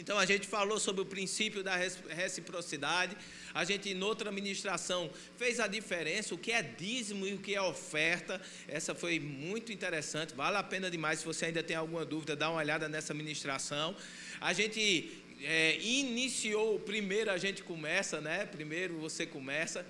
Então a gente falou sobre o princípio da reciprocidade, a gente em outra ministração fez a diferença, o que é dízimo e o que é oferta. Essa foi muito interessante, vale a pena demais. Se você ainda tem alguma dúvida, dá uma olhada nessa ministração. A gente iniciou, primeiro a gente começa, né? Primeiro você começa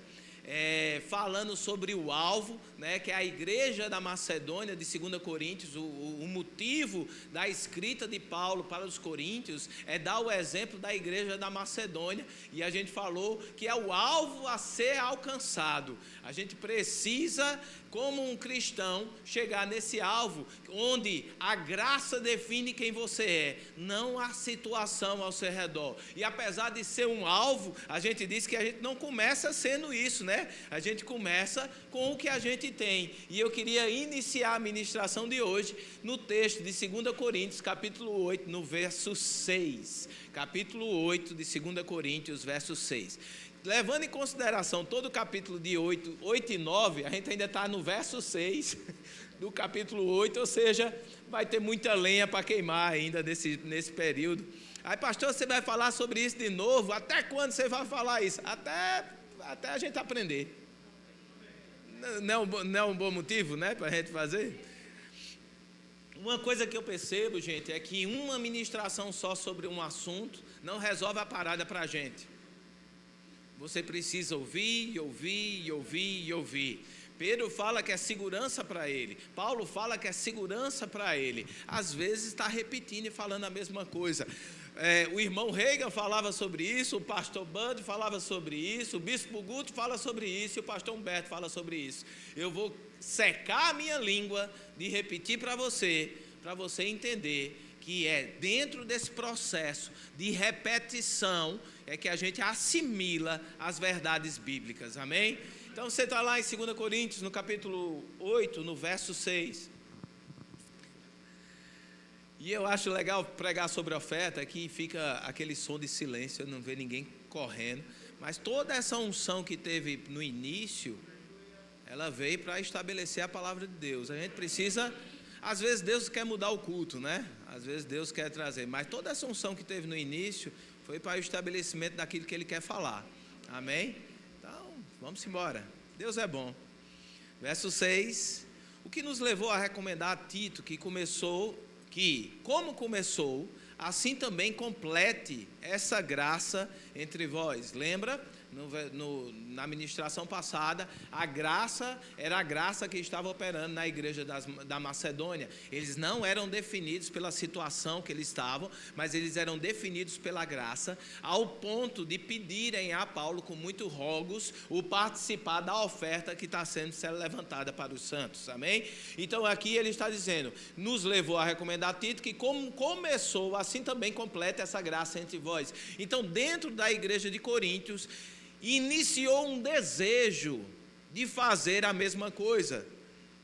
falando sobre o alvo, né, que é a igreja da Macedônia, de 2 Coríntios. O motivo da escrita de Paulo para os coríntios é dar o exemplo da igreja da Macedônia, e a gente falou que é o alvo a ser alcançado. A gente precisa, como um cristão, chegar nesse alvo, onde a graça define quem você é, não a situação ao seu redor. E apesar de ser um alvo, a gente diz que a gente não começa sendo isso, né? A gente começa com o que a gente tem. E eu queria iniciar a ministração de hoje no texto de 2 Coríntios, capítulo 8, no verso 6. Capítulo 8 de 2 Coríntios, verso 6. Levando em consideração todo o capítulo de 8 e 9, a gente ainda está no verso 6 do capítulo 8, ou seja, vai ter muita lenha para queimar ainda nesse período. Aí, pastor, você vai falar sobre isso de novo? Até quando você vai falar isso? Até a gente aprender. Não é um bom motivo, né, para a gente fazer? Uma coisa que eu percebo, gente, é que uma ministração só sobre um assunto não resolve a parada para a gente. Você precisa ouvir, ouvir, ouvir e ouvir. Pedro fala que é segurança para ele. Paulo fala que é segurança para ele. Às vezes está repetindo e falando a mesma coisa. O irmão Reagan falava sobre isso, o pastor Bud falava sobre isso, o bispo Guto fala sobre isso e o pastor Humberto fala sobre isso. Eu vou secar a minha língua de repetir para você entender que é dentro desse processo de repetição é que a gente assimila as verdades bíblicas, amém? Então você está lá em 2 Coríntios, no capítulo 8, no verso 6. E eu acho legal pregar sobre oferta, que fica aquele som de silêncio, não vê ninguém correndo. Mas toda essa unção que teve no início, ela veio para estabelecer a palavra de Deus. A gente precisa, às vezes Deus quer mudar o culto, né? Às vezes Deus quer trazer, mas toda essa unção que teve no início foi para o estabelecimento daquilo que Ele quer falar. Amém? Então, vamos embora. Deus é bom. Verso 6. O que nos levou a recomendar a Tito, como começou, assim também complete essa graça entre vós. Lembra? Na ministração passada, a graça era a graça que estava operando na igreja da Macedônia. Eles não eram definidos pela situação que eles estavam, mas eles eram definidos pela graça, ao ponto de pedirem a Paulo com muito rogos o participar da oferta que está sendo levantada para os santos, amém? Então aqui ele está dizendo, nos levou a recomendar a Tito que como começou, assim também completa essa graça entre vós. Então dentro da igreja de Coríntios, iniciou um desejo de fazer a mesma coisa,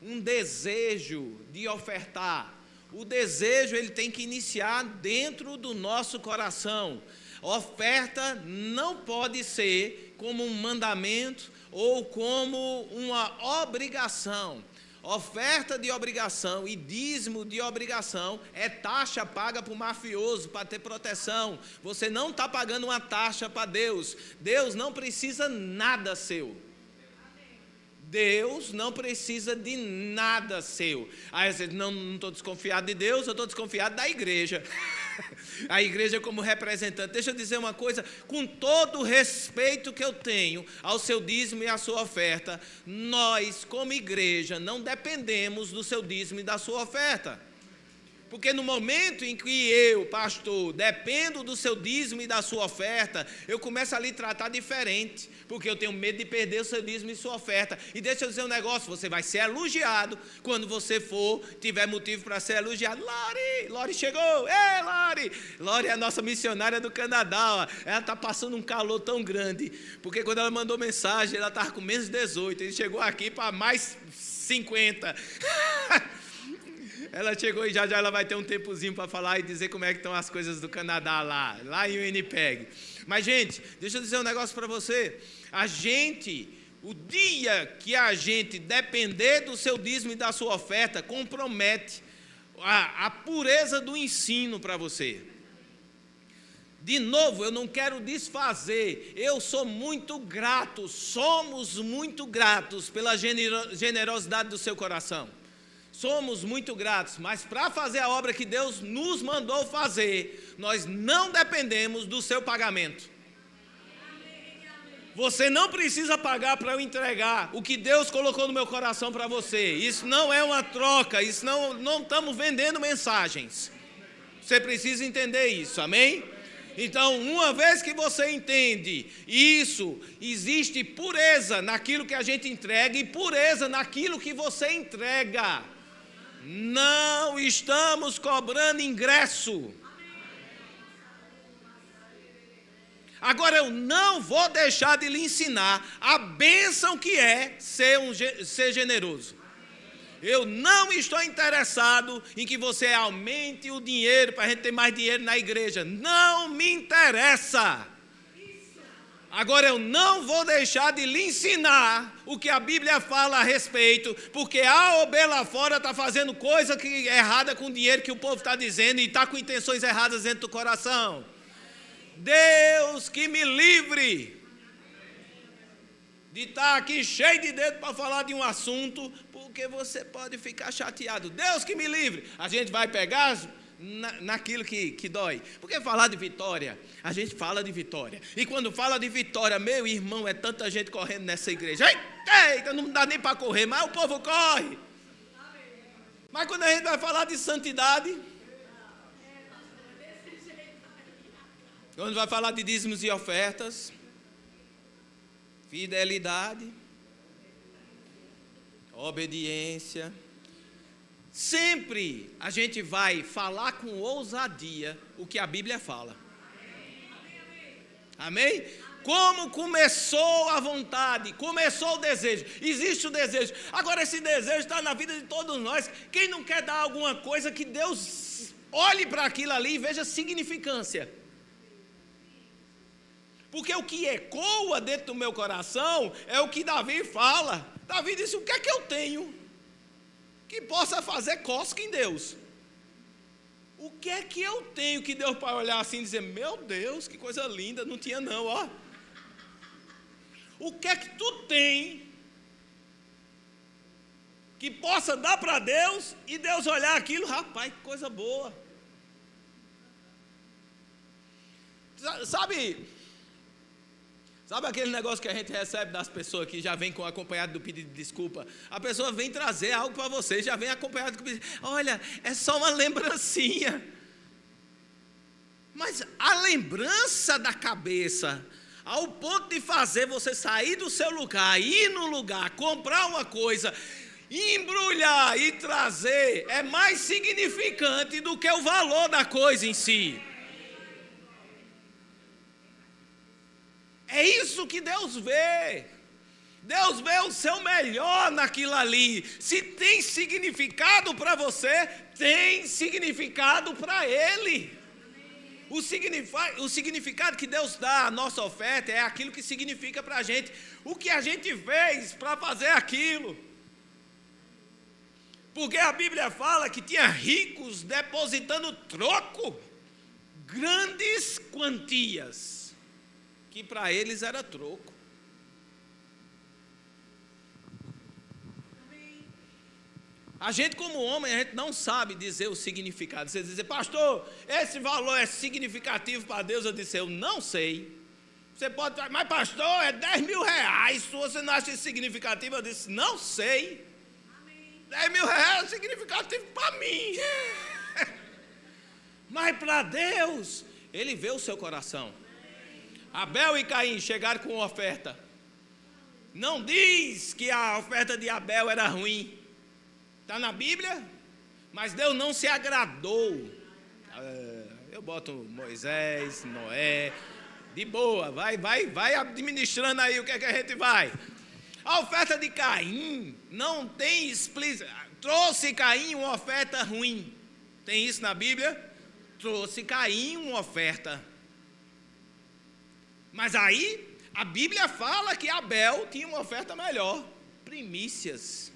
um desejo de ofertar. O desejo ele tem que iniciar dentro do nosso coração. Oferta não pode ser como um mandamento ou como uma obrigação. Oferta de obrigação e dízimo de obrigação é taxa paga para o mafioso, para ter proteção. Você não está pagando uma taxa para Deus. Deus não precisa nada seu. Deus não precisa de nada seu. Aí você diz, não estou desconfiado de Deus, eu estou desconfiado da igreja. A igreja como representante. Deixa eu dizer uma coisa, com todo o respeito que eu tenho ao seu dízimo e à sua oferta, nós como igreja não dependemos do seu dízimo e da sua oferta. Porque no momento em que eu, pastor, dependo do seu dízimo e da sua oferta, eu começo a lhe tratar diferente, porque eu tenho medo de perder o seu dízimo e sua oferta. E deixa eu dizer um negócio, você vai ser elogiado quando você tiver motivo para ser elogiado. Lori chegou, ei Lori! Lori é a nossa missionária do Canadá, ó. Ela está passando um calor tão grande, porque quando ela mandou mensagem, ela estava com menos 18, ele chegou aqui para mais 50. Ela chegou e já ela vai ter um tempozinho para falar e dizer como é que estão as coisas do Canadá lá em Winnipeg. Mas, gente, deixa eu dizer um negócio para você. O dia que a gente depender do seu dízimo e da sua oferta, compromete a pureza do ensino para você. De novo, eu não quero desfazer, eu sou muito grato, somos muito gratos pela generosidade do seu coração. Somos muito gratos, mas para fazer a obra que Deus nos mandou fazer, nós não dependemos do seu pagamento. Você não precisa pagar para eu entregar o que Deus colocou no meu coração para você. Isso não é uma troca, isso não estamos vendendo mensagens. Você precisa entender isso, amém? Então, uma vez que você entende isso, existe pureza naquilo que a gente entrega e pureza naquilo que você entrega. Não estamos cobrando ingresso. Agora, eu não vou deixar de lhe ensinar a bênção que é ser generoso. Eu não estou interessado em que você aumente o dinheiro para a gente ter mais dinheiro na igreja. Não me interessa. Agora, eu não vou deixar de lhe ensinar o que a Bíblia fala a respeito, porque A ou B lá fora está fazendo coisa errada com o dinheiro que o povo está dizendo e está com intenções erradas dentro do coração. Deus que me livre de estar aqui cheio de dedo para falar de um assunto, porque você pode ficar chateado. Deus que me livre. A gente vai pegar naquilo que dói. Porque falar de vitória, a gente fala de vitória. E quando fala de vitória, meu irmão, é tanta gente correndo nessa igreja. Eita, não dá nem para correr, mas o povo corre. Mas quando a gente vai falar de santidade, quando vai falar de dízimos e ofertas, fidelidade, obediência, sempre a gente vai falar com ousadia o que a Bíblia fala. Amém? Como começou a vontade, começou o desejo, existe o desejo. Agora esse desejo está na vida de todos nós. Quem não quer dar alguma coisa que Deus olhe para aquilo ali e veja significância? Porque o que ecoa dentro do meu coração é o que Davi fala. Davi disse, o que é que eu tenho que possa fazer cosca em Deus? O que é que eu tenho que Deus pode olhar assim e dizer, meu Deus, que coisa linda, não tinha não, ó. O que é que tu tem que possa dar para Deus e Deus olhar aquilo, rapaz, que coisa boa. Sabe aquele negócio que a gente recebe das pessoas que já vem acompanhado do pedido de desculpa? A pessoa vem trazer algo para você, já vem acompanhado do pedido, olha, é só uma lembrancinha. Mas a lembrança da cabeça, ao ponto de fazer você sair do seu lugar, ir no lugar, comprar uma coisa, embrulhar e trazer, é mais significante do que o valor da coisa em si. É isso que Deus vê. Deus vê o seu melhor naquilo ali. Se tem significado para você, tem significado para Ele. O significado que Deus dá à nossa oferta é aquilo que significa para a gente. O que a gente fez para fazer aquilo. Porque a Bíblia fala que tinha ricos depositando troco, grandes quantias, que para eles era troco. A gente como homem, a gente não sabe dizer o significado. Você diz, pastor, esse valor é significativo para Deus? Eu disse, eu não sei. Você pode, mas pastor, é 10 mil reais, se você não acha isso significativo? Eu disse, não sei. 10 mil reais é significativo para mim. Mas para Deus, Ele vê o seu coração. Abel e Caim chegaram com uma oferta. Não diz que a oferta de Abel era ruim. Está na Bíblia? Mas Deus não se agradou. Eu boto Moisés, Noé, de boa, vai administrando aí o que é que a gente vai. A oferta de Caim não tem explícito. Trouxe Caim uma oferta ruim. Tem isso na Bíblia? Trouxe Caim uma oferta. Mas aí, a Bíblia fala que Abel tinha uma oferta melhor. Primícias.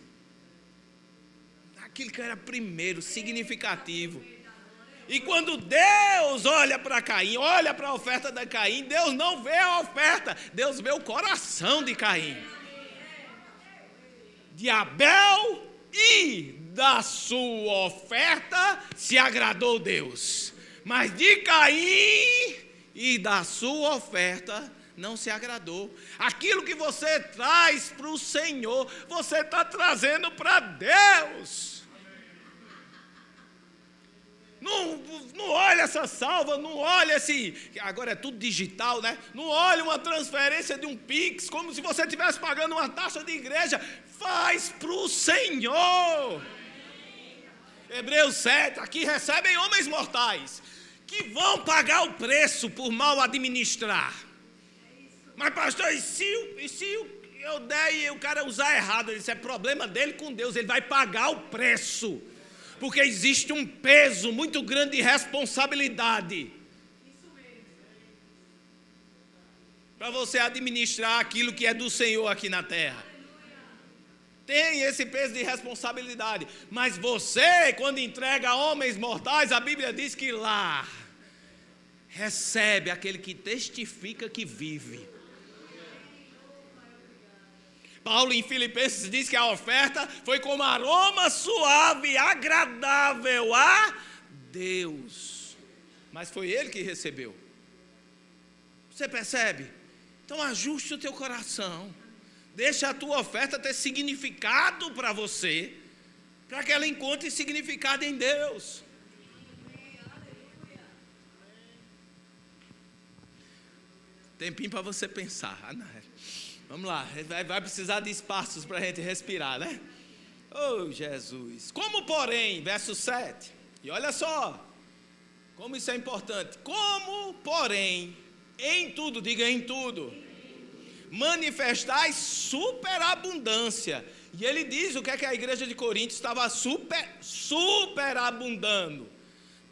Aquilo que era primeiro, significativo. E quando Deus olha para Caim, olha para a oferta de Caim, Deus não vê a oferta, Deus vê o coração de Caim. De Abel e da sua oferta se agradou Deus. Mas de Caim e da sua oferta não se agradou. Aquilo que você traz para o Senhor, você está trazendo para Deus. Não olha essa salva, não olha esse... Agora é tudo digital, né? Não olha uma transferência de um Pix, como se você estivesse pagando uma taxa de igreja. Faz para o Senhor. Hebreus 7, aqui recebem homens mortais, que vão pagar o preço por mal administrar. Mas pastor, e se eu der e o cara usar errado? Isso é problema dele com Deus, ele vai pagar o preço. Porque existe um peso muito grande de responsabilidade para você administrar aquilo que é do Senhor aqui na terra. Tem esse peso de responsabilidade. Mas você, quando entrega a homens mortais, a Bíblia diz que lá recebe aquele que testifica que vive. Paulo em Filipenses diz que a oferta foi como aroma suave e agradável a Deus. Mas foi ele que recebeu. Você percebe? Então ajuste o teu coração. Deixa a tua oferta ter significado para você, para que ela encontre significado em Deus. Tempinho para você pensar. Vamos lá, vai precisar de espaços para a gente respirar, né? Oh, Jesus. Como, porém, verso 7. E olha só, como isso é importante. Como, porém, em tudo, diga em tudo, manifestais superabundância. E ele diz o que é que a igreja de Corinto estava superabundando.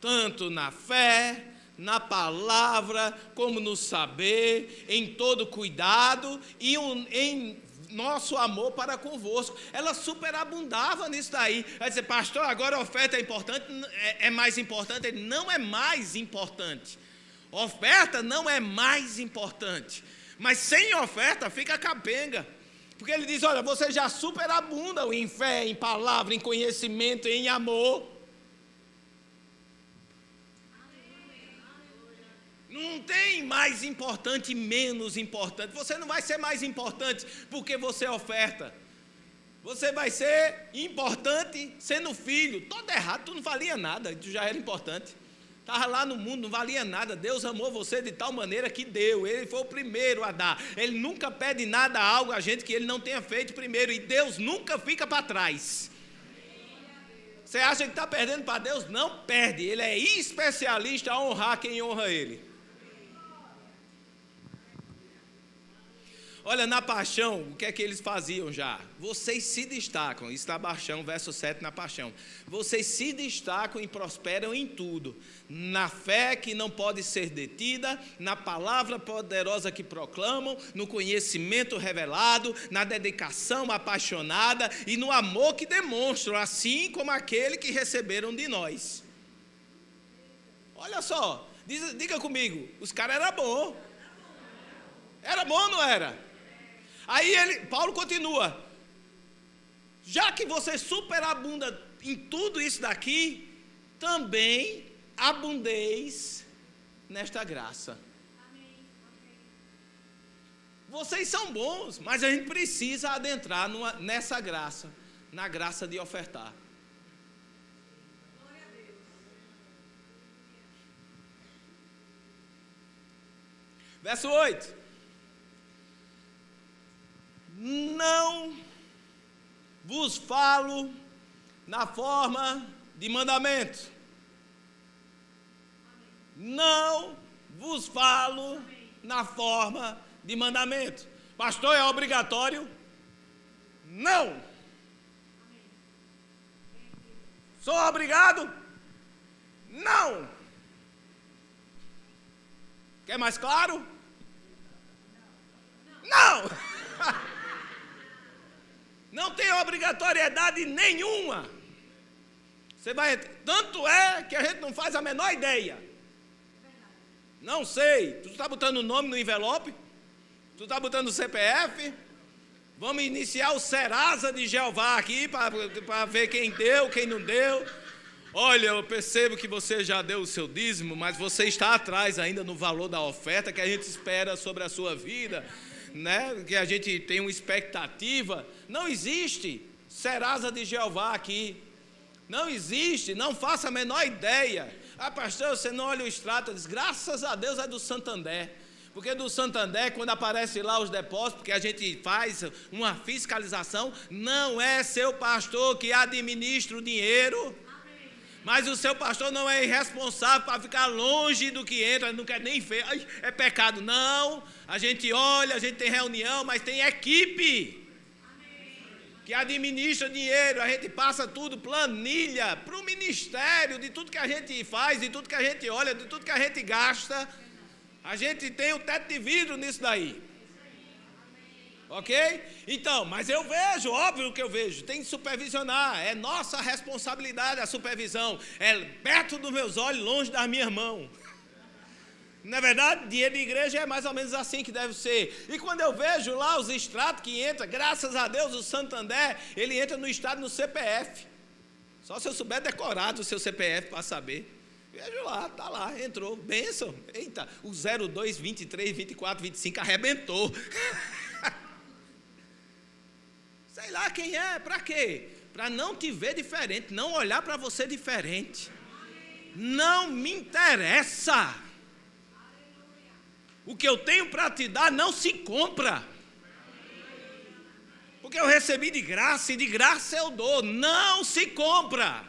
Tanto na fé, na palavra, como no saber, em todo cuidado e em nosso amor para convosco. Ela superabundava nisso daí. Vai dizer, pastor, agora a oferta é importante, é mais importante? Ele não é mais importante. Oferta não é mais importante. Mas sem oferta fica capenga. Porque ele diz, olha, você já superabunda em fé, em palavra, em conhecimento, em amor. Não tem mais importante e menos importante. Você não vai ser mais importante porque você oferta. Você vai ser importante sendo filho. Todo errado, tu não valia nada, tu já era importante. Estava lá no mundo, não valia nada. Deus amou você de tal maneira que deu. Ele foi o primeiro a dar. Ele nunca pede nada, algo a gente que ele não tenha feito primeiro. E Deus nunca fica para trás. Você acha que está perdendo para Deus? Não perde. Ele é especialista a honrar quem honra Ele. Olha, na paixão, o que é que eles faziam já? Vocês se destacam, isso na paixão, verso 7 na paixão. Vocês se destacam e prosperam em tudo. Na fé que não pode ser detida, na palavra poderosa que proclamam, no conhecimento revelado, na dedicação apaixonada e no amor que demonstram, assim como aquele que receberam de nós. Olha só, diga comigo, os caras eram bons. Era bom ou não era? Aí Paulo continua, já que você superabunda em tudo isso daqui, também abundeis nesta graça. Vocês são bons, mas a gente precisa adentrar nessa graça, na graça de ofertar. Verso 8. Não vos falo na forma de mandamento. Não vos falo na forma de mandamento. Pastor, é obrigatório? Não. Sou obrigado? Não. Quer mais claro? Não. Não tem obrigatoriedade nenhuma. Tanto é que a gente não faz a menor ideia. Não sei. Tu está botando o nome no envelope? Tu está botando o CPF? Vamos iniciar o Serasa de Jeová aqui para ver quem deu, quem não deu. Olha, eu percebo que você já deu o seu dízimo, mas você está atrás ainda no valor da oferta que a gente espera sobre a sua vida, né? Que a gente tem uma expectativa. Não existe Serasa de Jeová aqui. Não existe, não faça a menor ideia. Ah, pastor, você não olha o extrato? Eu disse, graças a Deus é do Santander. Porque do Santander, quando aparece lá os depósitos, porque a gente faz uma fiscalização, não é seu pastor que administra o dinheiro. Mas o seu pastor não é irresponsável para ficar longe do que entra, não quer nem ver. Ai, é pecado. Não, a gente olha, a gente tem reunião, mas tem equipe que administra dinheiro, a gente passa tudo, planilha, para o ministério, de tudo que a gente faz, de tudo que a gente olha, de tudo que a gente gasta. A gente tem o teto de vidro nisso daí. Ok? Então, mas eu vejo, óbvio que eu vejo, tem que supervisionar, é nossa responsabilidade a supervisão, é perto dos meus olhos, longe das minhas mãos. Na verdade, dinheiro de igreja é mais ou menos assim que deve ser. E quando eu vejo lá os extratos que entram, graças a Deus o Santander, ele entra no estado no CPF. Só se eu souber decorar do seu CPF para saber. Vejo lá, está lá, entrou, bênção. Eita, o 02, 23, 24, 25 arrebentou. Sei lá quem é, para quê? Para não te ver diferente, não olhar para você diferente. Não me interessa. O que eu tenho para te dar não se compra. Porque eu recebi de graça e de graça eu dou. Não se compra.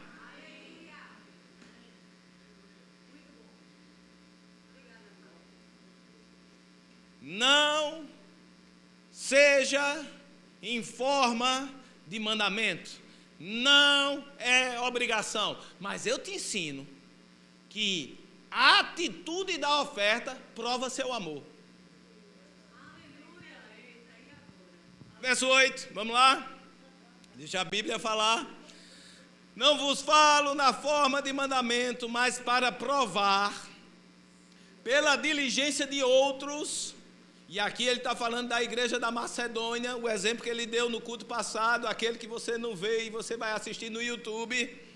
Não seja em forma de mandamento. Não é obrigação. Mas eu te ensino que a atitude da oferta prova seu amor. Verso 8, vamos lá? Deixa a Bíblia falar. Não vos falo na forma de mandamento, mas para provar, pela diligência de outros. E aqui ele está falando da igreja da Macedônia, o exemplo que ele deu no culto passado, aquele que você não vê e você vai assistir no YouTube.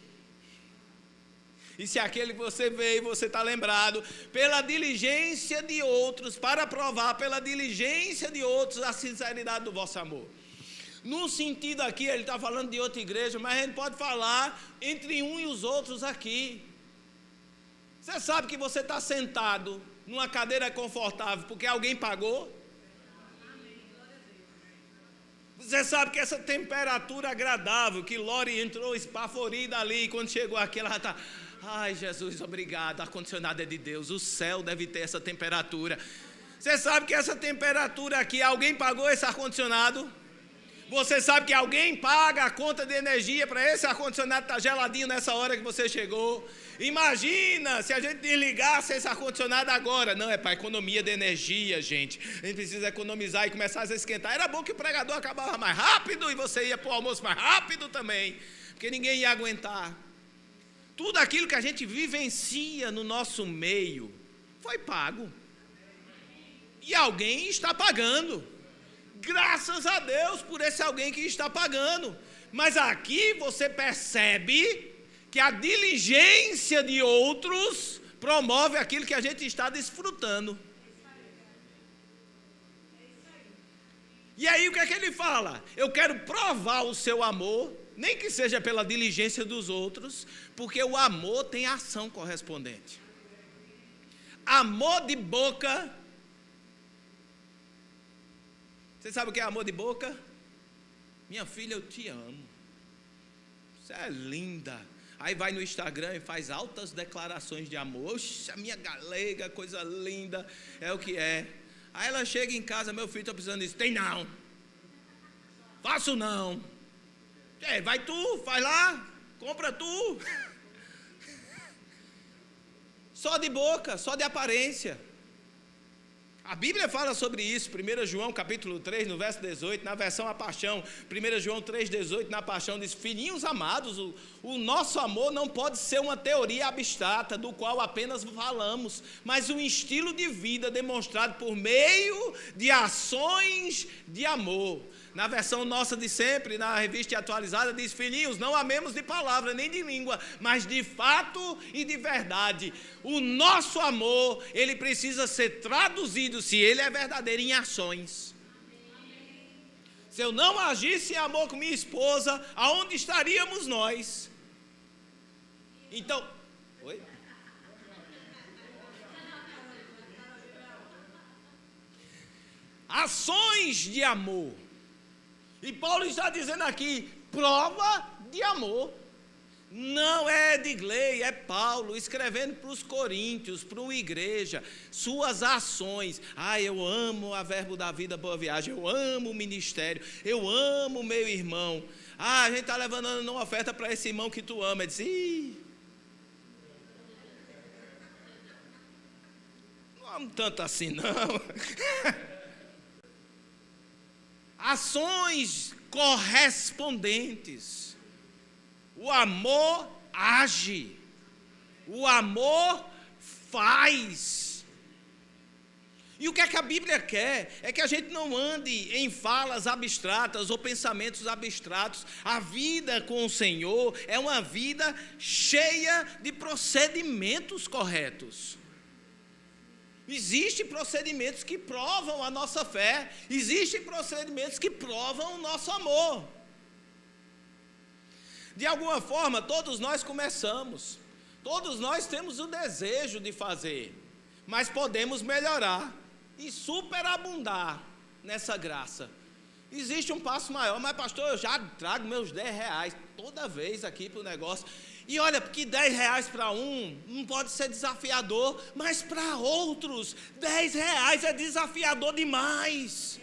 E se aquele que você veio, você está lembrado, pela diligência de outros, para provar pela diligência de outros a sinceridade do vosso amor. No sentido aqui, ele está falando de outra igreja, mas a gente pode falar entre um e os outros aqui. Você sabe que você está sentado numa cadeira confortável porque alguém pagou? Você sabe que essa temperatura agradável, que Lori entrou espaforida ali, quando chegou aqui, ela já está... Ai, Jesus, obrigado, ar-condicionado é de Deus, o céu deve ter essa temperatura. Você sabe que essa temperatura aqui, alguém pagou esse ar-condicionado? Você sabe que alguém paga a conta de energia para esse ar-condicionado estar geladinho nessa hora que você chegou? Imagina se a gente desligasse esse ar-condicionado agora. Não, é para economia de energia, gente. A gente precisa economizar e começar a esquentar. Era bom que o pregador acabava mais rápido e você ia para o almoço mais rápido também, porque ninguém ia aguentar. Tudo aquilo que a gente vivencia no nosso meio foi pago. E alguém está pagando. Graças a Deus por esse alguém que está pagando. Mas aqui você percebe que a diligência de outros promove aquilo que a gente está desfrutando. E aí o que é que ele fala? Eu quero provar o seu amor, nem que seja pela diligência dos outros, porque o amor tem ação correspondente. Amor de boca. Você sabe o que é amor de boca? Minha filha, eu te amo. Você é linda. Aí vai no Instagram e faz altas declarações de amor. Oxe, a minha galega, coisa linda. É o que é. Aí ela chega em casa, meu filho, estou precisando disso. Tem não. Faço não. Vai tu, vai lá, compra tu. Só de boca, só de aparência. A Bíblia fala sobre isso, 1 João capítulo 3, no verso 18, na versão A Paixão, 1 João 3, 18, na Paixão, diz: filhinhos amados, o nosso amor não pode ser uma teoria abstrata, do qual apenas falamos, mas um estilo de vida demonstrado por meio de ações de amor. Na versão nossa de sempre, na revista atualizada, diz: filhinhos, não amemos de palavra nem de língua, mas de fato e de verdade. O nosso amor, ele precisa ser traduzido, se ele é verdadeiro, em ações. Se eu não agisse em amor com minha esposa, aonde estaríamos nós? Então, oi? Ações de amor. E Paulo está dizendo aqui, prova de amor. Não é Edgley, é Paulo, escrevendo para os coríntios, para uma igreja, suas ações. Eu amo a Verbo da Vida Boa Viagem, eu amo o ministério, eu amo o meu irmão. A gente está levando uma oferta para esse irmão que tu ama. Ele diz: não amo tanto assim não. Ações correspondentes. O amor age. O amor faz. E o que é que a Bíblia quer? É que a gente não ande em falas abstratas ou pensamentos abstratos. A vida com o Senhor é uma vida cheia de procedimentos corretos. Existem procedimentos que provam a nossa fé, existem procedimentos que provam o nosso amor. De alguma forma, todos nós começamos, todos nós temos o desejo de fazer, mas podemos melhorar e superabundar nessa graça. Existe um passo maior: mas pastor, eu já trago meus R$10 toda vez aqui para o negócio. E olha, porque R$10 para um não pode ser desafiador, mas para outros, R$10 é desafiador demais.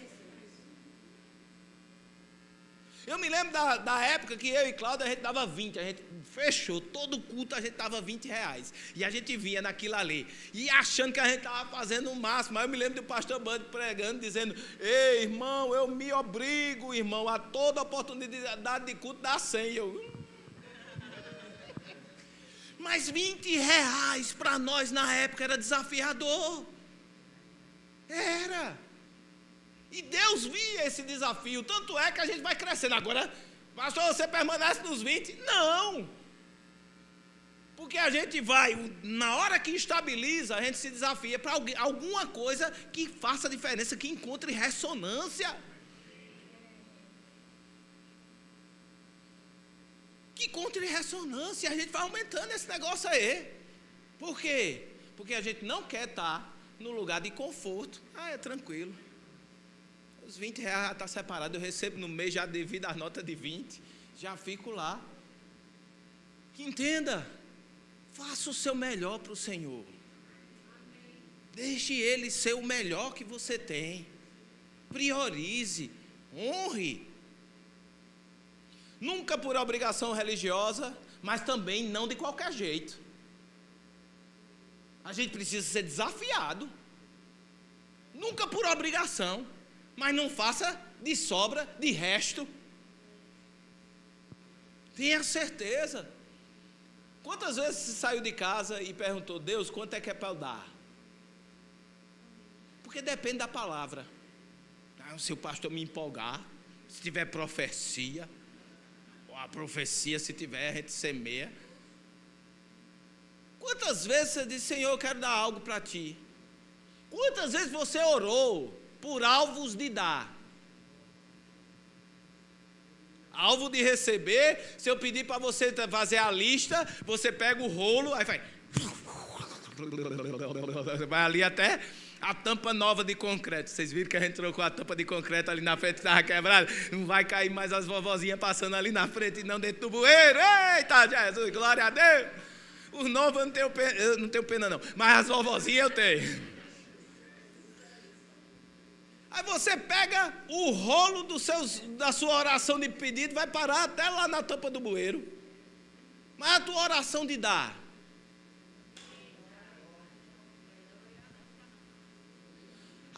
Eu me lembro da época que eu e Cláudia, a gente dava 20, a gente fechou, todo culto a gente dava R$20. E a gente vinha naquilo ali, e achando que a gente estava fazendo o máximo. Aí eu me lembro do pastor Bando pregando, dizendo: ei, irmão, eu me obrigo, irmão, a toda oportunidade de culto dar 100. Mas R$20 para nós na época era desafiador. Era. E Deus via esse desafio, tanto é que a gente vai crescendo. Agora, pastor, você permanece nos 20? Não. Porque a gente vai, na hora que estabiliza, a gente se desafia para alguma coisa que faça diferença, que encontre ressonância. Que encontre ressonância, a gente vai aumentando esse negócio aí. Por quê? Porque a gente não quer estar no lugar de conforto. É tranquilo. Os R$20 já está separado, eu recebo no mês já devido às notas de 20, já fico lá. Que entenda, faça o seu melhor para o Senhor. Deixe Ele ser o melhor que você tem. Priorize, honre. Nunca por obrigação religiosa, mas também não de qualquer jeito. A gente precisa ser desafiado. Nunca por obrigação, mas não faça de sobra, de resto. Tenha certeza. Quantas vezes você saiu de casa e perguntou: Deus, quanto é que é para eu dar? Porque depende da palavra. Se o pastor me empolgar, se tiver profecia, a profecia, se tiver, a gente semeia. Quantas vezes você disse: Senhor, eu quero dar algo para ti? Quantas vezes você orou por alvos de dar? Alvo de receber, se eu pedir para você fazer a lista, você pega o rolo, aí vai ali até a tampa nova de concreto. Vocês viram que a gente trocou a tampa de concreto ali na frente, estava quebrada? Não vai cair mais as vovozinhas passando ali na frente e não dentro do bueiro. Eita, Jesus, glória a Deus. Os novos eu não tenho pena não, mas as vovozinhas eu tenho. Aí você pega o rolo da sua oração de pedido, vai parar até lá na tampa do bueiro. Mas a tua oração de dar,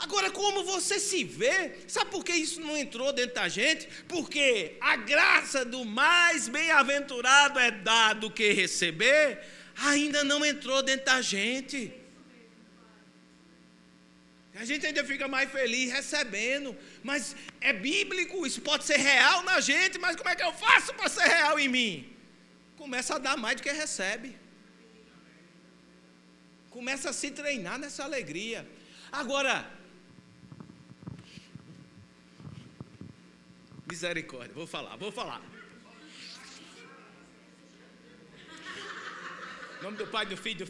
Agora, como você se vê, sabe por que isso não entrou dentro da gente? Porque a graça do mais bem-aventurado é dar do que receber, ainda não entrou dentro da gente. A gente ainda fica mais feliz recebendo, mas é bíblico, isso pode ser real na gente, mas como é que eu faço para ser real em mim? Começa a dar mais do que recebe. Começa a se treinar nessa alegria. Agora, misericórdia, vou falar. Em nome do Pai, do Filho.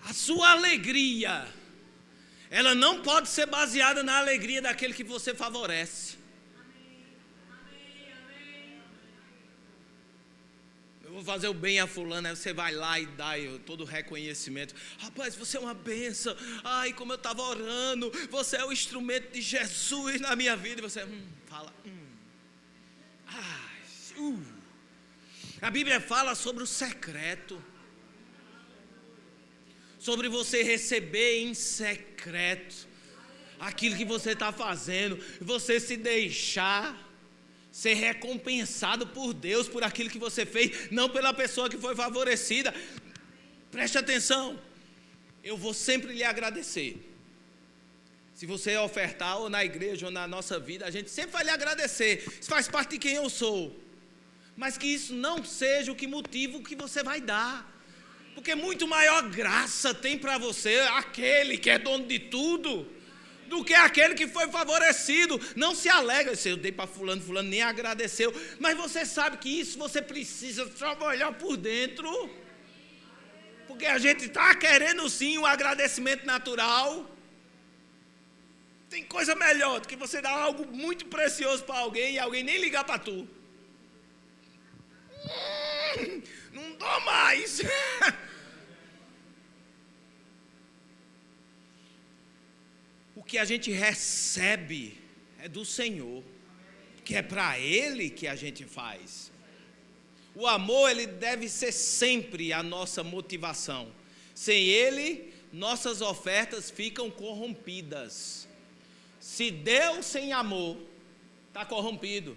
A sua alegria, ela não pode ser baseada na alegria daquele que você favorece. Eu vou fazer o bem a fulano, aí você vai lá e dá todo o reconhecimento. Rapaz, você é uma bênção. Ai, como eu estava orando. Você é o instrumento de Jesus na minha vida. E você fala. A Bíblia fala sobre o secreto. Sobre você receber em secreto aquilo que você está fazendo, você se deixar ser recompensado por Deus por aquilo que você fez, não pela pessoa que foi favorecida. Preste atenção, eu vou sempre lhe agradecer. Se você ofertar ou na igreja ou na nossa vida, a gente sempre vai lhe agradecer. Isso faz parte de quem eu sou. Mas que isso não seja o que motiva o que você vai dar. Porque muito maior graça tem para você aquele que é dono de tudo, do que aquele que foi favorecido. Não se alegra, eu dei para fulano nem agradeceu. Mas você sabe que isso você precisa trabalhar por dentro. Porque a gente está querendo sim um agradecimento natural. Tem coisa melhor do que você dar algo muito precioso para alguém e alguém nem ligar para tu. Não dou mais. O que a gente recebe é do Senhor, que é para Ele que a gente faz. O amor, ele deve ser sempre a nossa motivação. Sem Ele, nossas ofertas ficam corrompidas. Se deu sem amor, está corrompido.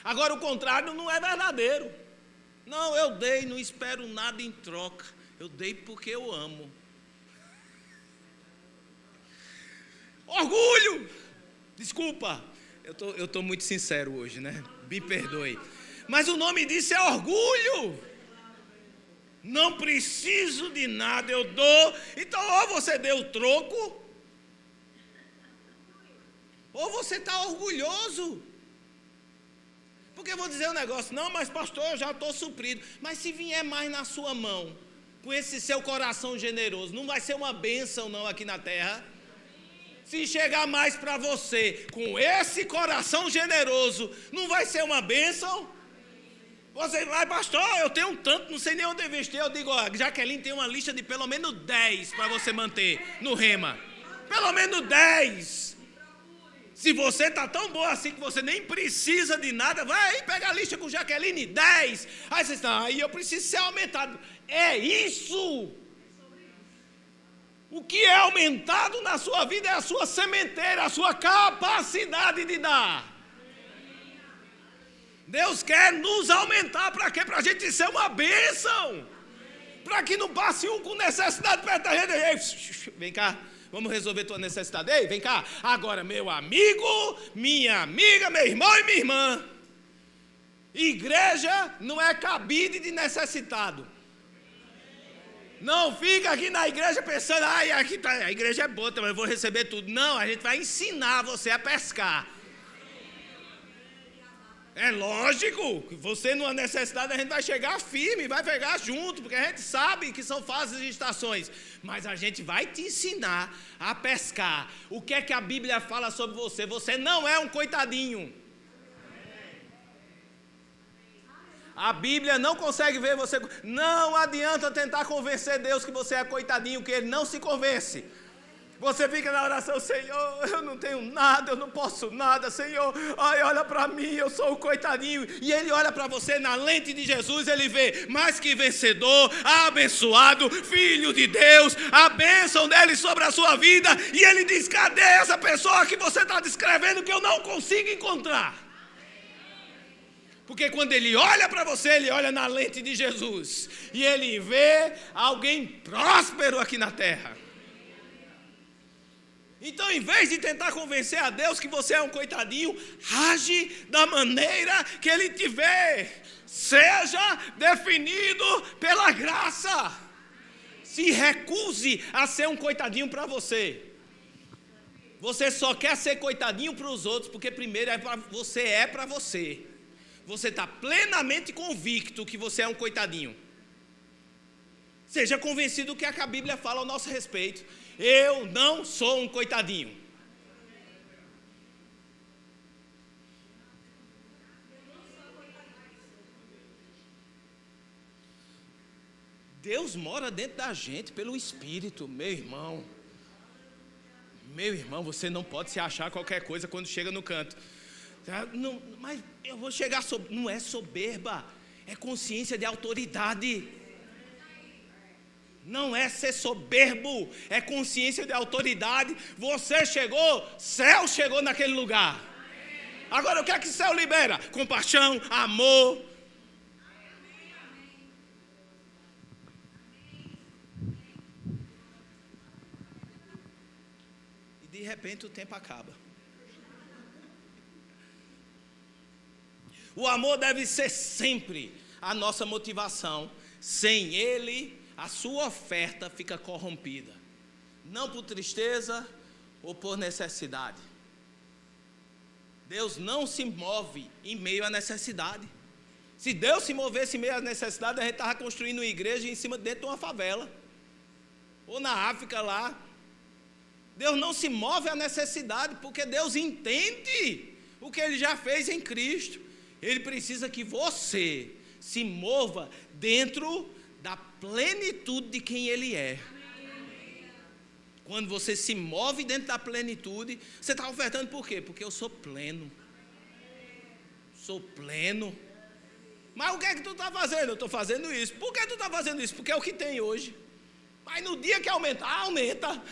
Agora o contrário não é verdadeiro. Não, eu dei, não espero nada em troca. Eu dei porque eu amo. Orgulho! Desculpa, eu tô muito sincero hoje, né? Me perdoe. Mas o nome disso é orgulho. Não preciso de nada, eu dou. Então ou você deu o troco, ou você está orgulhoso. Porque eu vou dizer um negócio, não, mas pastor, eu já estou suprido. Mas se vier mais na sua mão, com esse seu coração generoso, não vai ser uma bênção não aqui na terra? Se chegar mais para você, com esse coração generoso, não vai ser uma bênção? Você vai, pastor, eu tenho um tanto, não sei nem onde investir. Eu digo, ó, Jaqueline tem uma lista de pelo menos 10 para você manter no Rema. Pelo menos 10. Se você está tão boa assim que você nem precisa de nada, vai aí, pega a lista com Jaqueline, 10. Aí você está, aí eu preciso ser aumentado. É isso. O que é aumentado na sua vida é a sua sementeira, a sua capacidade de dar. Deus quer nos aumentar para quê? Para a gente ser uma bênção. Para que não passe um com necessidade perto da gente. Vem cá, vamos resolver tua necessidade. Ei, vem cá. Agora, meu amigo, minha amiga, meu irmão e minha irmã. Igreja não é cabide de necessitado. Não fica aqui na igreja pensando, ai, aqui tá, a igreja é boa também, eu vou receber tudo. Não, a gente vai ensinar você a pescar. É lógico que você numa necessidade a gente vai chegar firme, vai pegar junto, porque a gente sabe que são fases e estações. Mas a gente vai te ensinar a pescar. O que é que a Bíblia fala sobre você? Você não é um coitadinho. A Bíblia não consegue ver você. Não adianta tentar convencer Deus que você é coitadinho, que Ele não se convence. Você fica na oração: Senhor, eu não tenho nada, eu não posso nada, Senhor, ai, olha para mim, eu sou o coitadinho. E ele olha para você na lente de Jesus, ele vê mais que vencedor, abençoado, filho de Deus, a bênção dele sobre a sua vida. E ele diz: cadê essa pessoa que você está descrevendo que eu não consigo encontrar? Porque quando ele olha para você, ele olha na lente de Jesus, e ele vê alguém próspero aqui na terra. Então, em vez de tentar convencer a Deus que você é um coitadinho, age da maneira que Ele te vê. Seja definido pela graça. Se recuse a ser um coitadinho para você. Você só quer ser coitadinho para os outros, porque primeiro você é para você. Você está plenamente convicto que você é um coitadinho. Seja convencido do que a Bíblia fala ao nosso respeito. Eu não sou um coitadinho. Deus mora dentro da gente pelo Espírito, meu irmão. Meu irmão, você não pode se achar qualquer coisa quando chega no canto. Não, mas eu vou chegar não é soberba, é consciência de autoridade. Não é ser soberbo, é consciência de autoridade. Você chegou, céu chegou naquele lugar. Agora o que é que o céu libera? Compaixão, amor. E de repente o tempo acaba. O amor deve ser sempre a nossa motivação. Sem ele, a sua oferta fica corrompida, não por tristeza ou por necessidade. Deus não se move em meio à necessidade. Se Deus se movesse em meio à necessidade, a gente estava construindo uma igreja em cima dentro de uma favela, ou na África lá. Deus não se move à necessidade, porque Deus entende o que Ele já fez em Cristo. Ele precisa que você se mova dentro da plenitude de quem Ele é. Quando você se move dentro da plenitude, você está ofertando por quê? Porque eu sou pleno. Sou pleno. Mas o que é que tu está fazendo? Eu estou fazendo isso. Por que tu está fazendo isso? Porque é o que tem hoje. Mas no dia que aumentar, aumenta.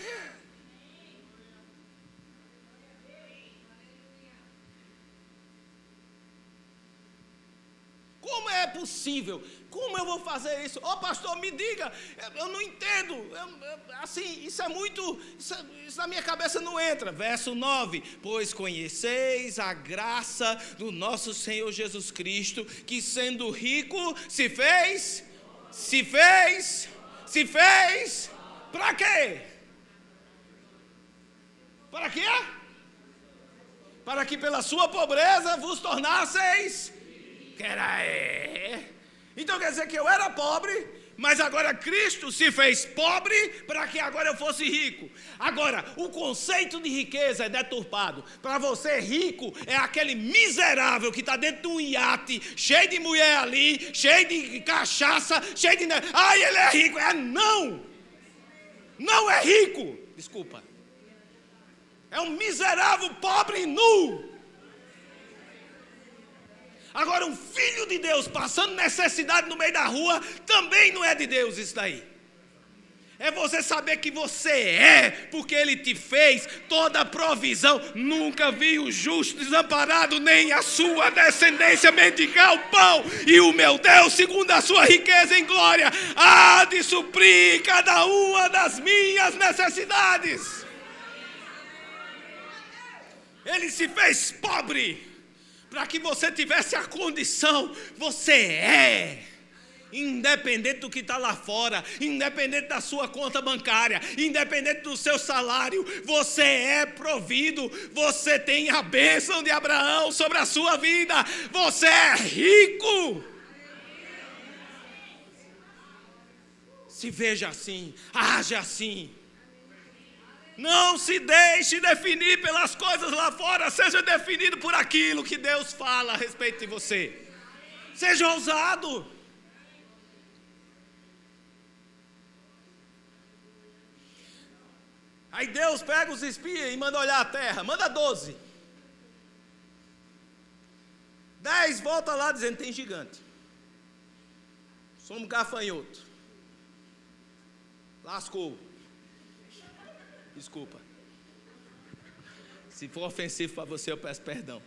Como é possível? Como eu vou fazer isso? Ô pastor, me diga, eu não entendo. Assim, isso é muito, isso na minha cabeça não entra. Verso 9: pois conheceis a graça do nosso Senhor Jesus Cristo, que sendo rico, se fez, para quê? Para quê? Para que pela sua pobreza vos tornasseis. Então quer dizer que eu era pobre, mas agora Cristo se fez pobre para que agora eu fosse rico. Agora, o conceito de riqueza é deturpado. Para você, rico é aquele miserável que está dentro de um iate, cheio de mulher ali, cheio de cachaça, cheio de... Ai, ele é rico. Não é rico. Desculpa. É um miserável, pobre e nu. Agora, um filho de Deus passando necessidade no meio da rua, também não é de Deus isso daí. É você saber que você é, porque Ele te fez toda a provisão. Nunca vi o justo desamparado, nem a sua descendência mendigar o pão. E o meu Deus, segundo a sua riqueza em glória, há de suprir cada uma das minhas necessidades. Ele se fez pobre para que você tivesse a condição. Você é, independente do que está lá fora, independente da sua conta bancária, independente do seu salário, você é provido. Você tem a bênção de Abraão sobre a sua vida. Você é rico. Se veja assim, haja assim. Não se deixe definir pelas coisas lá fora. Seja definido por aquilo que Deus fala a respeito de você. Seja ousado. A Aí Deus pega os espias e manda olhar a terra, manda 12. 10 volta lá dizendo, tem gigante. Somos gafanhoto. Lascou. Desculpa. Se for ofensivo para você, eu peço perdão.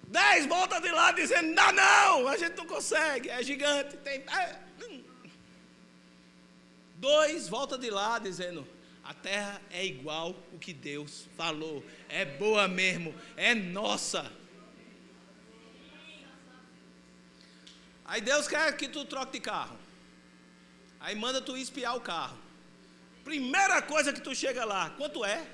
10 volta de lá dizendo, não, a gente não consegue, é gigante. 2 volta de lá dizendo, a terra é igual o que Deus falou, é boa mesmo, é nossa. Aí Deus quer que tu troque de carro. Aí manda tu espiar o carro. Primeira coisa que tu chega lá, quanto é?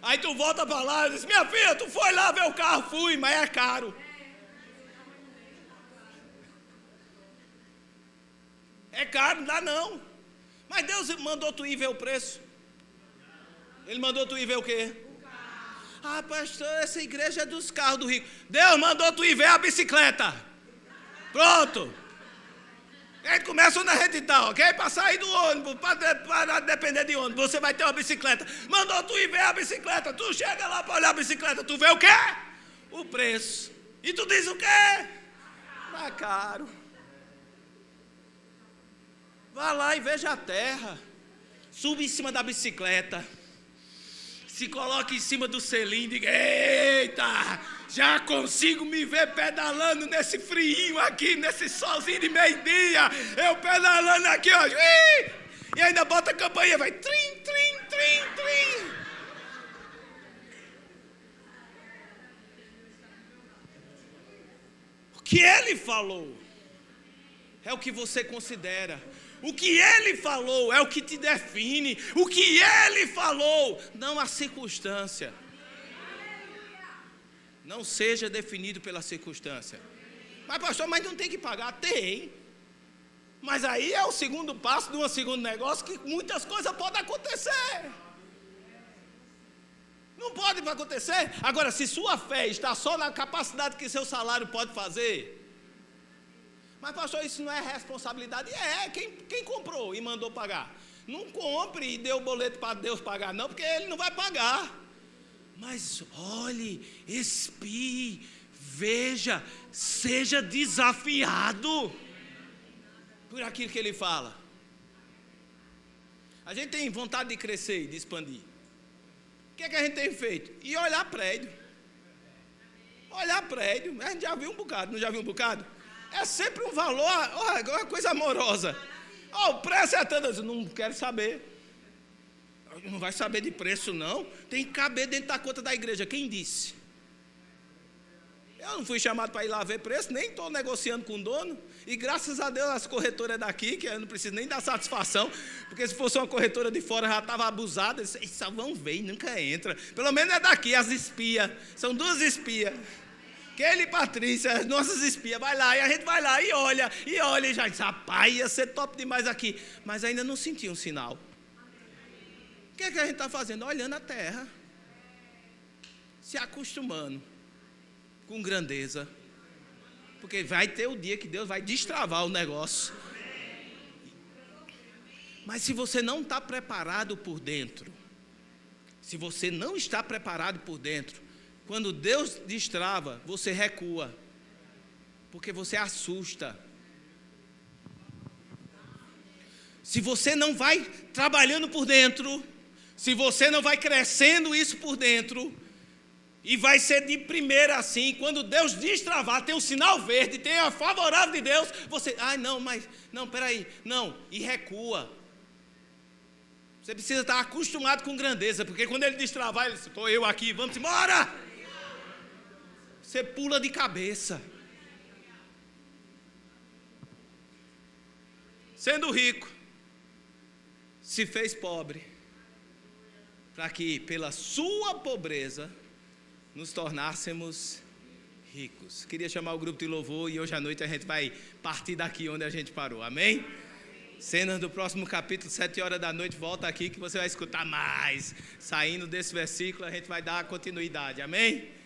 Aí tu volta para lá e diz, minha filha, tu foi lá ver o carro? Fui, mas é caro. É caro, não dá não. Mas Deus mandou tu ir ver o preço. Ele mandou tu ir ver o quê? Ah, pastor, essa igreja é dos carros do rico. Deus mandou tu ir ver a bicicleta. Pronto. A gente começa onde a gente está, ok? Para sair do ônibus, para depender de ônibus, você vai ter uma bicicleta. Mandou tu ir ver a bicicleta. Tu chega lá para olhar a bicicleta, tu vê o quê? O preço. E tu diz o quê? Tá caro. Vá lá e veja a terra. Suba em cima da bicicleta. Se coloca em cima do selim e diga, eita, já consigo me ver pedalando nesse friinho aqui, nesse solzinho de meio-dia. Eu pedalando aqui, ó. E ainda bota a campainha, vai trim, trim, trim, trim. O que ele falou é o que você considera. O que ele falou é o que te define. O que ele falou, não a circunstância. Não seja definido pela circunstância. Mas pastor, mas não tem que pagar? Tem. Mas aí é o segundo passo de um segundo negócio que muitas coisas podem acontecer. Não pode acontecer. Agora, se sua fé está só na capacidade que seu salário pode fazer... Mas pastor, isso não é responsabilidade? Quem comprou e mandou pagar? Não compre e dê o boleto para Deus pagar não, porque ele não vai pagar. Mas olhe, espie, veja, seja desafiado por aquilo que ele fala. A gente tem vontade de crescer e de expandir. O que é que a gente tem feito? E olhar prédio. Olhar prédio, a gente já viu um bocado, não já viu um bocado? É sempre um valor, uma coisa amorosa. O preço é tanto, não quero saber. Não vai saber de preço não. Tem que caber dentro da conta da igreja. Quem disse? Eu não fui chamado para ir lá ver preço, nem estou negociando com o dono. E graças a Deus as corretoras daqui, que eu não preciso nem dar satisfação, porque se fosse uma corretora de fora já estava abusada. Eles só vão ver e nunca entra. Pelo menos é daqui, as espias. São 2 espias. Kelly e Patrícia, as nossas espias, vai lá, e a gente vai lá e olha, e já diz, rapaz, ia ser top demais aqui. Mas ainda não sentia um sinal. O que é que a gente está fazendo? Olhando a terra. Se acostumando com grandeza. Porque vai ter o dia que Deus vai destravar o negócio. Mas se você não está preparado por dentro, se você não está preparado por dentro, quando Deus destrava, você recua, porque você assusta. Se você não vai trabalhando por dentro, se você não vai crescendo isso por dentro, e vai ser de primeira assim, quando Deus destravar, tem um sinal verde, tem a favorável de Deus, você, peraí, e recua. Você precisa estar acostumado com grandeza, porque quando ele destravar, ele diz, estou eu aqui, vamos embora. Você pula de cabeça. Sendo rico, se fez pobre, para que pela sua pobreza nos tornássemos ricos. Queria chamar o grupo de louvor e hoje à noite a gente vai partir daqui onde a gente parou, amém? Cenas do próximo capítulo, 7 horas da noite, volta aqui que você vai escutar mais. Saindo desse versículo a gente vai dar continuidade, amém?